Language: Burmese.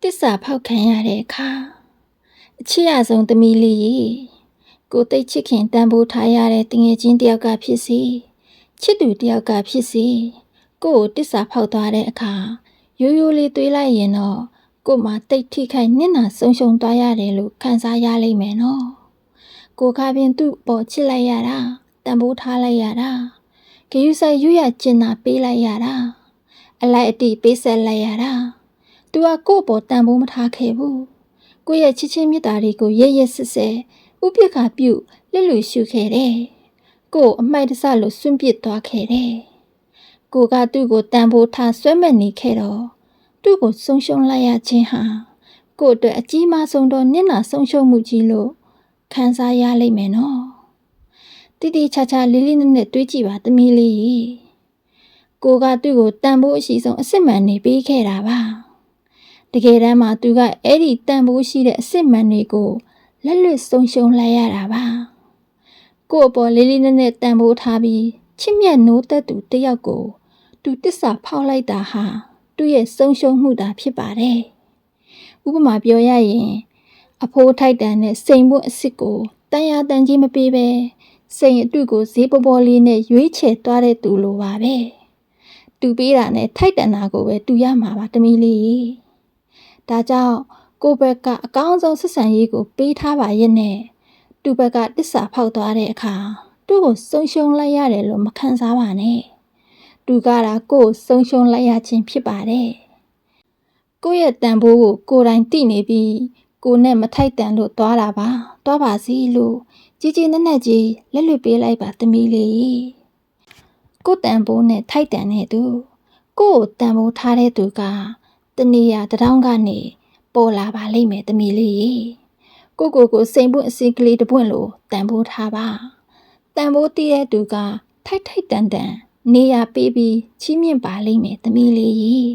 စ္စာဖောက်ခံရတဲ့အခါအချစ်ရဆုံးသမီးလေးရေကိုသိချစ်ခင်တန်ဖိုးထားရတဲ့တငယ်ချင်းတယောက်ကဖြစ်စီချစ်သူတယောက်ကဖြစ်စီကိုတစ္စာဖောက်သွားတဲ့အခါရိုးရိုးလေးတွေးလိုက်ရင်တော့ကိုမှတိတ်ထိခိုက်နစ်နာဆုံးရှုံးသွားရတယ်လို့ခံစားရလိမ့်မယ်နော်ကိုခါပင်သူ့ပေါ်ချစ်လိုက်ရတာတန်ဖိုးထားလိုက်ရတာဂရုစိုက်ရွရကျင်နာပေးလိုက်ရတာအလိုက်အတိပေးဆက်လိုက်ရတာသူကကို့ပေါ်တန်ဖိုးမထားခဲ့ဘူးကိုရဲ့ချစ်ချင်းမြတ်တာတွေကိုရဲရဲစစ်စစ်ဥပိ္ပခါပြုလှလူရှုခဲ့တယ်ကို့အမိုက်တဆလို့စွန့်ပစ်သွားခဲ့တယ်ကိုကသူ့ကိုတန်ဖိုးထားဆွဲမဲ့နေခဲ့တော့သူ့ကိုဆုံးရှုံးလိုက်ရခြင်းဟာကို့အတွက်အကြီးမားဆုံးသောနစ်နာဆုံးရှုံးမှုကြီးလို့ခံစားရလိမ့်မယ်နော်တိတိချာချာလေးလေးနက်နက်တွေးကြည့်ပါသမီးလေးကိုကသူ့ကိုတန်ဖိုးအရှိဆုံးအစ်စ်မှန်နေပေးခဲ့တာပါတကယ်တမ်းမှာသူကအဲ့ဒီတန်ဖိုးရှိတဲ့အစ်စ်မှန်တွေကိုလက်လွတ်ဆုံးရှုံးလိုက်ရတာပါကို့အပေါ်လေးလေးနက်နက်တန်ဖိုးထားပြီးချစ်မြတ်နိုးသက်သူတယောက်ကိုသူတစ္ဆာဖောက်လိုက်တာဟာသူ့ရဲ့ဆုံးရှုံးမှုသာဖြစ်ပါတယ်ဥပမာပြောရရင်အဖိုးထိုက်တန်နဲ့စိန်ပွင့်အစ်စ်ကိုတန်ရာတန်ကြီးမပေးပဲစိန်အတွေ့ကိုဈေးပေါ်ပေါ်လေးနဲ့ရွေးချယ်သွားတဲ့သူလိုပါပဲသူပေးတာနဲ့ထိုက်တန်တာကိုပဲသူရမှာပါတမီးလေးဒါကြောင့်ကိုဘက်ကအကောင်းဆုံးဆက်ဆံရေးကိုပေးထားပါရဲ့နဲ့သူဘက်ကတစ္ဆာဖောက်သွားတဲ့အခါသူ့ကိုဆုံးရှုံးလိုက်ရတယ်လို့မခံစားပါနဲ့သူကတာကိုယ်ဆုံးရှုံးလိုက်ရခြင်းဖြစ်ပါတယ်ကိုယ့်ရဲ့တန်ဖိုးကိုကိုယ်တိုင်သိနေပြီးကိုနဲ့မထိုက်တန်လို့သွားတာပါသွားပါစီလို့ကြီးကြီးနက်နက်ကြီးလက်လွတ်ပေးလိုက်ပါသမီးလေးကိုယ်တန်ဖိုးနဲ့ထိုက်တန်တဲ့သူကိုယ့်ကိုတန်ဖိုးထားတဲ့သူကတနေရာတထောင်ကနေပေါ်လာပါလိမ့်မယ်သမီးလေးကိုစိန်ပွင့်အစီကလေးတပွင့်လို့တန်ဖိုးထားပါတန်ဖိုးတည်တဲ့သူကထိုက်တန်နေရာပေးပြီးချီးမြှင့်ပါလိမ့်မယ်သမီးလေး